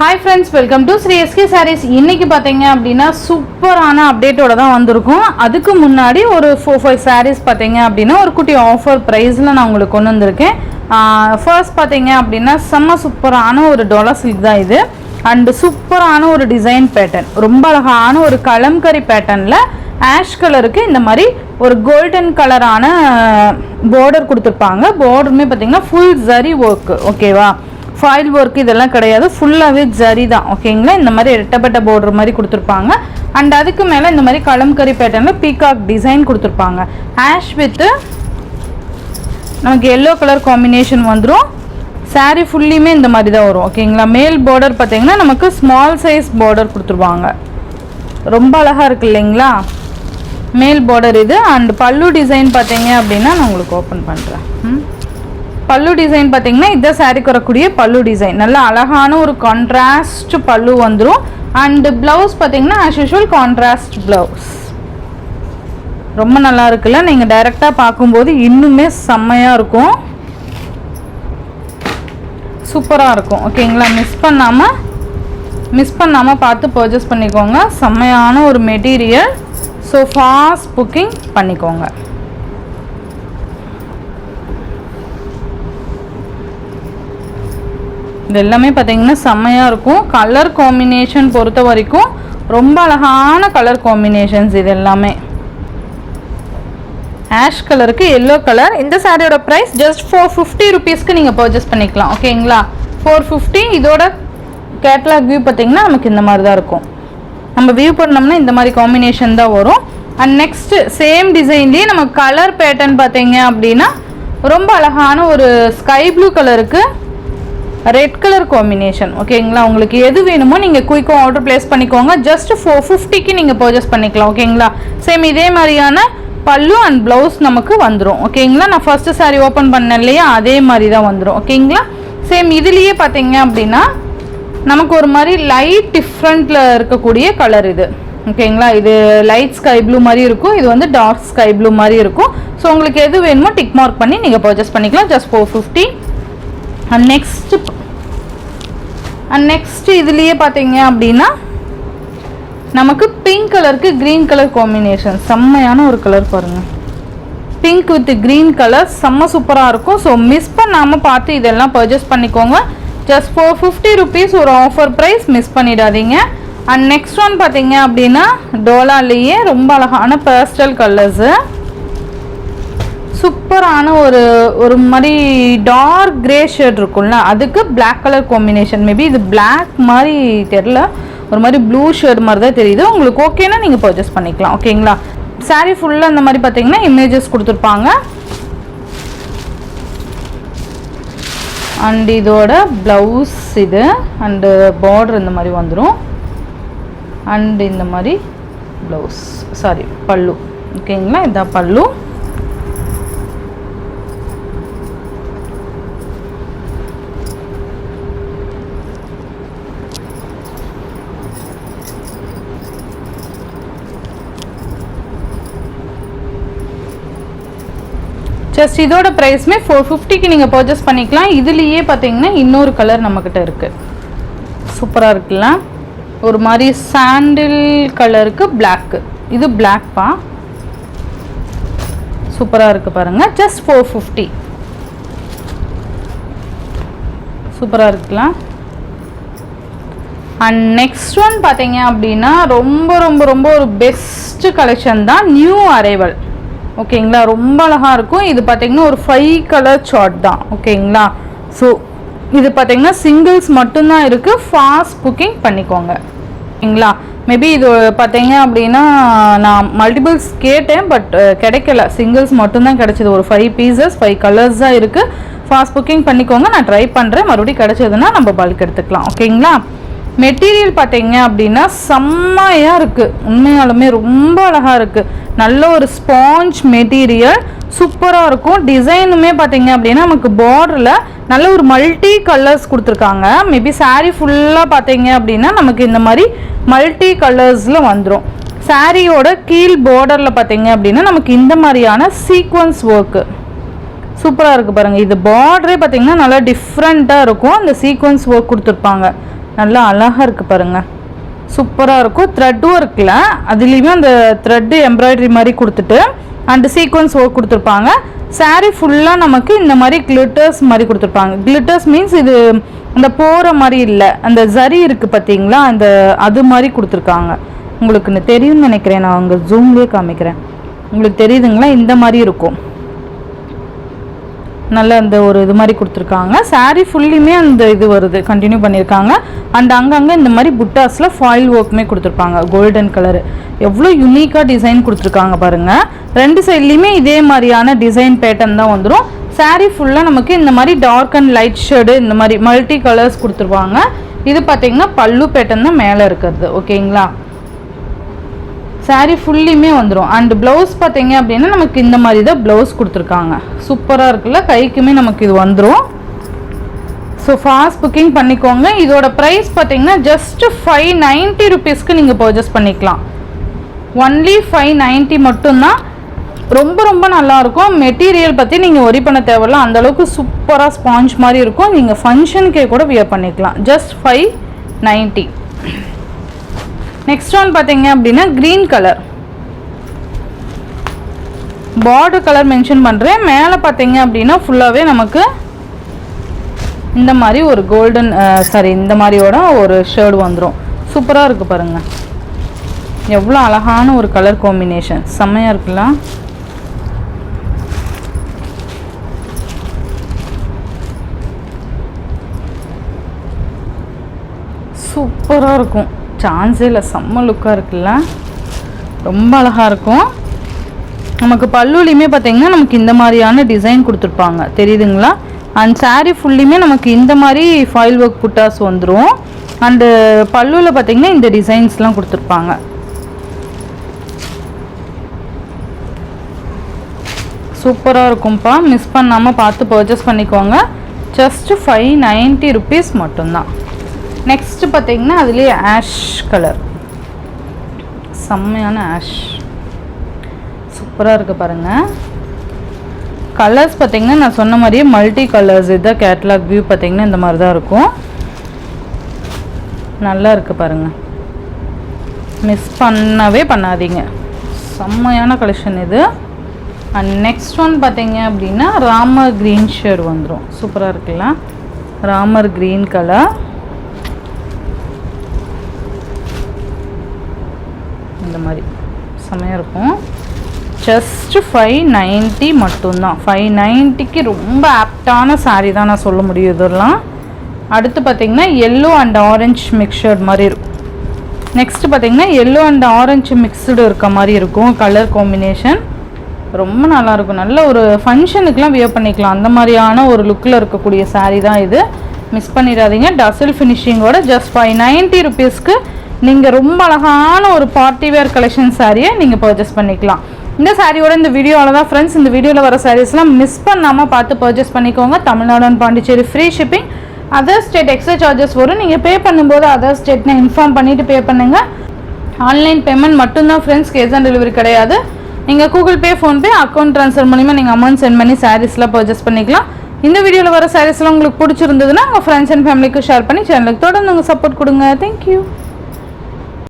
Hi friends, welcome to Sri SK Sarees. இன்னைக்கு பாத்தீங்க அப்படினா சூப்பரான அப்டேட்டோட தான் வந்திருக்கும். அதுக்கு முன்னாடி ஒரு 4-5 sarees பாத்தீங்க அப்படினா ஒரு குட்டி ஆஃபர் பிரைஸ்ல நான் உங்களுக்கு கொண்டு வந்திருக்கேன். ஃபர்ஸ்ட் பாத்தீங்க அப்படினா செம்ம சூப்பரான ஒரு டாலர் சில்க் தான் இது. அண்ட் சூப்பரான ஒரு டிசைன் பேட்டர்ன், ரொம்ப அழகான ஒரு கலம்கரி பேட்டர்ன்ல ஆஷ் கலருக்கு இந்த மாதிரி ஒரு கோல்டன் கலரான பார்டர் கொடுத்துருப்பாங்க. பார்டருமே பார்த்தீங்கன்னா ஃபுல் ஜரி ஒர்க், ஓகேவா? ஃபாயில் ஒர்க் இதெல்லாம் கிடையாது, ஃபுல்லாகவே ஜரி தான், ஓகேங்களா? இந்த மாதிரி ரெட்டப்பட்ட பார்டர் மாதிரி கொடுத்துருப்பாங்க. அண்ட் அதுக்கு மேலே இந்த மாதிரி கலம்கரி பேட்டர்னில் பீகாக் டிசைன் கொடுத்துருப்பாங்க. ஆஷ் வித்து நமக்கு எல்லோ கலர் காம்பினேஷன் வந்துடும். சாரீ ஃபுல்லியுமே இந்த மாதிரி தான் வரும், ஓகேங்களா? மேல் பார்டர் பார்த்தீங்கன்னா நமக்கு ஸ்மால் சைஸ் பார்டர் கொடுத்துருவாங்க. ரொம்ப அழகாக இருக்குது இல்லைங்களா? மேல் பார்டர் இது. அண்ட் பல்லு டிசைன் பார்த்தீங்க அப்படின்னா நான் உங்களுக்கு ஓப்பன் பண்ணுறேன். பல்லு டிசைன் பார்த்தீங்கன்னா இதான் சாரீக்கு வரக்கூடிய பல்லு டிசைன். நல்லா அழகான ஒரு கான்ட்ராஸ்ட் பல்லு வந்துடும். அண்டு ப்ளவுஸ் பார்த்தீங்கன்னா ஆஸ் யூஷுவல் கான்ட்ராஸ்ட் ப்ளவுஸ். ரொம்ப நல்லா இருக்குல்ல? நீங்கள் டைரெக்டாக பார்க்கும்போது இன்னுமே செம்மையாக இருக்கும், சூப்பராக இருக்கும், ஓகேங்களா? மிஸ் பண்ணாமல் பார்த்து பர்ச்சேஸ் பண்ணிக்கோங்க. செம்மையான ஒரு மெட்டீரியல். ஸோ ஃபாஸ்ட் புக்கிங் பண்ணிக்கோங்க. இது எல்லாமே பார்த்தீங்கன்னா செம்மையாக இருக்கும். கலர் காம்பினேஷன் பொறுத்த வரைக்கும் ரொம்ப அழகான கலர் காம்பினேஷன்ஸ் இது எல்லாமே. ஆஷ் கலருக்கு எல்லோ கலர். இந்த சாரியோட ப்ரைஸ் ஜஸ்ட் 450 ருபீஸ்க்கு நீங்கள் பர்ச்சேஸ் பண்ணிக்கலாம், ஓகேங்களா? 450. இதோட கேட்லாக் வியூ பார்த்தீங்கன்னா நமக்கு இந்த மாதிரி தான் இருக்கும். நம்ம வியூ பண்ணோம்னா இந்த மாதிரி காம்பினேஷன் தான் வரும். அண்ட் நெக்ஸ்ட்டு சேம் டிசைன்லேயே நம்ம கலர் பேட்டர்ன் பார்த்தீங்க அப்படின்னா ரொம்ப அழகான ஒரு ஸ்கை ப்ளூ கலருக்கு ரெட் கலர் காம்பினேஷன், ஓகேங்களா? உங்களுக்கு எது வேணுமோ நீங்கள் குயிக்காக ஆர்டர் ப்ளேஸ் பண்ணிக்கோங்க. ஜஸ்ட் 450க்கு நீங்கள் பர்ச்சேஸ் பண்ணிக்கலாம், ஓகேங்களா? சேம் இதே மாதிரியான பல்லு அண்ட் ப்ளவுஸ் நமக்கு வந்துடும், ஓகேங்களா? நான் ஃபஸ்ட்டு சாரீ ஓப்பன் பண்ணேன் இல்லையா, அதே மாதிரி தான் வந்துடும், ஓகேங்களா? சேம் இதுலேயே பார்த்தீங்க அப்படின்னா நமக்கு ஒரு மாதிரி லைட் டிஃப்ரெண்ட்டில் இருக்கக்கூடிய கலர் இது, ஓகேங்களா? இது லைட் ஸ்கை ப்ளூ மாதிரி இருக்கும், இது வந்து டார்க் ஸ்கை ப்ளூ மாதிரி இருக்கும். ஸோ உங்களுக்கு எது வேணுமோ டிக் மார்க் பண்ணி நீங்கள் பர்ச்சேஸ் பண்ணிக்கலாம். ஜஸ்ட் 450. அண்ட் நெக்ஸ்ட் இதுலேயே பார்த்தீங்க அப்படின்னா நமக்கு பிங்க் கலருக்கு க்ரீன் கலர் காம்பினேஷன், செம்மையான ஒரு கலர் பாருங்கள். பிங்க் வித் க்ரீன் கலர் செம்ம சூப்பராக இருக்கும். ஸோ மிஸ் பண்ணாமல் பார்த்து இதெல்லாம் பர்ச்சேஸ் பண்ணிக்கோங்க. ஜஸ்ட் 450 ருபீஸ் ஒரு ஆஃபர் ப்ரைஸ், மிஸ் பண்ணிடாதீங்க. அண்ட் நெக்ஸ்ட் ஒன் பார்த்தீங்க அப்படின்னா டோலாலேயே ரொம்ப அழகான பேஸ்டல் கலர்ஸு, சூப்பரான ஒரு மாதிரி டார்க் கிரே ஷேட் இருக்கும்ல, அதுக்கு பிளாக் கலர் காம்பினேஷன். மேபி இது பிளாக் மாதிரி தெரில, ஒரு மாதிரி ப்ளூ ஷேட் மாதிரி தான் தெரியுது. உங்களுக்கு ஓகேனா நீங்கள் பர்ச்சேஸ் பண்ணிக்கலாம், ஓகேங்களா? சாரீ ஃபுல்லாக இந்த மாதிரி பார்த்தீங்கன்னா இமேஜஸ் கொடுத்துருப்பாங்க. அண்ட் இதோட ப்ளவுஸ் இது. அண்டு பார்டர் இந்த மாதிரி வந்துடும். அண்ட் இந்த மாதிரி ப்ளவுஸ், சாரி பல்லு, ஓகேங்களா? இதான் பல்லு. ஜஸ்ட் இதோட ப்ரைஸ்மே 450க்கு நீங்கள் பர்ச்சேஸ் பண்ணிக்கலாம். இதுலேயே பார்த்தீங்கன்னா இன்னொரு கலர் நம்மக்கிட்ட இருக்குது, சூப்பராக இருக்குல்ல? ஒரு மாதிரி சாண்டில் கலருக்கு பிளாக்கு. இது பிளாக்பா, சூப்பராக இருக்குது பாருங்கள். ஜஸ்ட் 450, சூப்பராக இருக்குல்ல? அண்ட் நெக்ஸ்ட் ஒன் பார்த்தீங்க அப்படின்னா ரொம்ப ரொம்ப ரொம்ப ஒரு பெஸ்ட்டு கலெக்ஷன் தான், நியூ அரைவல், ஓகேங்களா? ரொம்ப அழகாக இருக்கும். இது பார்த்தீங்கன்னா ஒரு 5 கலர் சார்ட் தான், ஓகேங்களா? ஸோ இது பார்த்தீங்கன்னா சிங்கிள்ஸ் மட்டும்தான் இருக்குது. ஃபாஸ்ட் புக்கிங் பண்ணிக்கோங்க, ஓகேங்களா? மேபி இது பார்த்தீங்க அப்படின்னா நான் மல்டிபிள்ஸ் கேட்டேன், பட் கிடைக்கல. சிங்கிள்ஸ் மட்டும்தான் கிடச்சிது. ஒரு 5 பீசஸ் 5 கலர்ஸ் தான் இருக்குது. ஃபாஸ்ட் புக்கிங் பண்ணிக்கோங்க. நான் ட்ரை பண்ணுறேன், மறுபடியும் கிடச்சதுன்னா நம்ம பல்க் எடுத்துக்கலாம், ஓகேங்களா? மெட்டீரியல் பார்த்தீங்க அப்படின்னா செம்மையாக இருக்குது, உண்மையாலுமே ரொம்ப அழகாக இருக்குது. நல்ல ஒரு ஸ்பாஞ்ச் மெட்டீரியல், சூப்பராக இருக்கும். டிசைனுமே பார்த்தீங்க அப்படின்னா நமக்கு பார்டரில் நல்ல ஒரு மல்டி கலர்ஸ் கொடுத்துருக்காங்க. மேபி சாரீ ஃபுல்லாக பார்த்தீங்க அப்படின்னா நமக்கு இந்த மாதிரி மல்டி கலர்ஸில் வந்துடும். சாரியோட கீழ் பார்டரில் பார்த்தீங்க அப்படின்னா நமக்கு இந்த மாதிரியான சீக்வன்ஸ் ஒர்க்கு சூப்பராக இருக்குது பாருங்கள். இது பார்டரே பார்த்தீங்கன்னா நல்லா டிஃப்ரெண்ட்டாக இருக்கும். அந்த சீக்வன்ஸ் ஒர்க் கொடுத்துருப்பாங்க. நல்லா அழகாக இருக்குது பாருங்கள், சூப்பராக இருக்கும். த்ரெட்டும் இருக்குல்ல, அதுலேயுமே அந்த த்ரெட்டு எம்ப்ராய்டரி மாதிரி கொடுத்துட்டு அண்டு சீக்வன்ஸ் ஒர்க் கொடுத்துருப்பாங்க. சாரீ ஃபுல்லாக நமக்கு இந்த மாதிரி கிளிட்டர்ஸ் மாதிரி கொடுத்துருப்பாங்க. கிளிட்டர்ஸ் மீன்ஸ் இது அந்த போகிற மாதிரி இல்லை, அந்த ஜரி இருக்குது பார்த்தீங்களா, அந்த அது மாதிரி கொடுத்துருக்காங்க. உங்களுக்கு தெரியும்னு நினைக்கிறேன், நான் அங்கே ஜூம்லேயே காமிக்கிறேன், உங்களுக்கு தெரியுதுங்களா, இந்த மாதிரி இருக்கும். நல்ல அந்த ஒரு இது மாதிரி கொடுத்துருக்காங்க. சாரீ ஃபுல்லுமே அந்த இது வருது, கண்டினியூ பண்ணியிருக்காங்க. அண்ட் அங்கங்கே இந்த மாதிரி புட்டாஸில் ஃபாயில் ஒர்க்குமே கொடுத்துருப்பாங்க, கோல்டன் கலரு. எவ்வளோ யூனிக்காக டிசைன் கொடுத்துருக்காங்க பாருங்கள். ரெண்டு சைட்லேயுமே இதே மாதிரியான டிசைன் பேட்டர்ன் தான் வந்துடும். சாரீ ஃபுல்லாக நமக்கு இந்த மாதிரி டார்க் அண்ட் லைட் ஷேடு இந்த மாதிரி மல்டி கலர்ஸ் கொடுத்துருவாங்க. இது பார்த்திங்கன்னா பல்லு பேட்டர்ன் தான் மேலே இருக்கிறது. ஓகேங்களா, சாரீ ஃபுல்லுமே வந்துடும். அண்டு ப்ளவுஸ் பார்த்தீங்க அப்படின்னா நமக்கு இந்த மாதிரி தான் ப்ளவுஸ் கொடுத்துருக்காங்க. சூப்பராக இருக்குல்ல, கைக்குமே நமக்கு இது வந்துடும். ஸோ ஃபாஸ்ட் புக்கிங் பண்ணிக்கோங்க. இதோட ப்ரைஸ் பார்த்தீங்கன்னா ஜஸ்ட்டு 590 ருபீஸ்க்கு நீங்கள் பர்ச்சேஸ் பண்ணிக்கலாம். ஒன்லி 590 மட்டும்தான். ரொம்ப ரொம்ப நல்லாயிருக்கும். மெட்டீரியல் பற்றி நீங்கள் ஒரி பண்ண தேவையில்ல, அந்தளவுக்கு சூப்பராக ஸ்பாஞ்ச் மாதிரி இருக்கும். நீங்கள் ஃபங்க்ஷனுக்கே கூட வியர் பண்ணிக்கலாம். ஜஸ்ட் 590. நெக்ஸ்ட் ஒன் பார்த்தீங்க அப்படின்னா green colour border colour mention பண்ணுறேன். மேலே பார்த்தீங்க அப்படின்னா ஃபுல்லாகவே நமக்கு இந்த மாதிரி ஒரு கோல்டன் இந்த மாதிரியோட ஒரு ஷேர்டு வந்துடும். சூப்பராக இருக்குது பாருங்கள், எவ்வளோ அழகான ஒரு கலர் காம்பினேஷன், செம்மையாக இருக்குல்ல. சூப்பராக இருக்கும், சான்ஸே இல்லை, செம்ம லுக்காக இருக்குல்ல, ரொம்ப அழகாக இருக்கும். நமக்கு பல்லுலையுமே பார்த்திங்கன்னா நமக்கு இந்த மாதிரியான டிசைன் கொடுத்துருப்பாங்க, தெரியுதுங்களா. அண்ட் சாரீ ஃபுல்லுமே நமக்கு இந்த மாதிரி ஃபாயில் ஒர்க் புட்டாஸ் வந்துடும். அண்டு பல்லுவில் பார்த்திங்கன்னா இந்த டிசைன்ஸ்லாம் கொடுத்துருப்பாங்க. சூப்பராக இருக்கும்ப்பா, மிஸ் பண்ணாமல் பார்த்து பர்ச்சேஸ் பண்ணிக்கோங்க. ஜஸ்ட்டு 590 ருபீஸ் மட்டும்தான். நெக்ஸ்ட்டு பார்த்தீங்கன்னா அதுலேயே ஆஷ் கலர், செம்மையான ஆஷ், சூப்பராக இருக்குது பாருங்கள். கலர்ஸ் பார்த்தீங்கன்னா நான் சொன்ன மாதிரியே மல்டி கலர்ஸ். இதுதான் கேட்லாக் வியூ, பார்த்தீங்கன்னா இந்த மாதிரி தான் இருக்கும். நல்லா இருக்குது பாருங்கள், மிஸ் பண்ணவே பண்ணாதீங்க, செம்மையான கலெக்ஷன் இது. அண்ட் நெக்ஸ்ட் ஒன் பார்த்தீங்க அப்படின்னா ராமர் க்ரீன் ஷேட் வந்துடும். சூப்பராக இருக்குல்ல, ராமர் க்ரீன் கலர். இந்த மாதிரி செம்மையாக இருக்கும். ஜஸ்ட்டு 590 மட்டும்தான். 590க்கு ரொம்ப ஆப்டான சாரீ தான் நான் சொல்ல முடியும் இதெல்லாம். அடுத்து பார்த்திங்கன்னா எல்லோ அண்ட் ஆரஞ்சு மிக்சர்ட் மாதிரி இருக்கும். நெக்ஸ்ட்டு பார்த்திங்கன்னா எல்லோ அண்ட் ஆரஞ்சு மிக்ஸ்டு இருக்க மாதிரி இருக்கும் கலர் காம்பினேஷன். ரொம்ப நல்லாயிருக்கும், நல்ல ஒரு ஃபங்க்ஷனுக்கெலாம் வியர் பண்ணிக்கலாம், அந்த மாதிரியான ஒரு லுக்கில் இருக்கக்கூடிய சாரீ தான் இது. மிஸ் பண்ணிடாதீங்க. டசில் ஃபினிஷிங்கோட ஜஸ்ட் 590 ருபீஸ்க்கு நீங்கள் ரொம்ப அழகான ஒரு பார்ட்டி வேர் கலெக்ஷன் சாரியை நீங்கள் பர்ச்சேஸ் பண்ணிக்கலாம். இந்த சாரியோட இந்த வீடியோவில் தான் ஃப்ரெண்ட்ஸ், இந்த வீடியோவில் வர சாரீஸ்லாம் மிஸ் பண்ணாமல் பார்த்து பர்ச்சேஸ் பண்ணிக்கோங்க. Tamil Nadu and Pondicherry free shipping. Other state extra charges வரும். நீங்கள் பே பண்ணும்போது அதர் ஸ்டேட்னு இன்ஃபார்ம் பண்ணிவிட்டு பே பண்ணுங்கள். ஆன்லைன் பேமெண்ட் மட்டும்தான் ஃப்ரெண்ட்ஸ், கேஷ் ஆன் டெலிவரி கிடையாது. நீங்கள் Google Pay, PhonePe, account transfer மூலிமா நீங்கள் அமௌண்ட் சென்ட் பண்ணி சாரீஸ்லாம் பர்ச்சேஸ் பண்ணிக்கலாம். இந்த வீடியோவில் வர சாரீஸ்லாம் உங்களுக்கு பிடிச்சிருந்ததுன்னா உங்கள் ஃப்ரெண்ட்ஸ் அண்ட் ஃபேமிலிக்கு ஷேர் பண்ணி சேனலுக்கு தொடர்ந்து உங்கள் சப்போர்ட் கொடுங்க. தேங்க்யூ.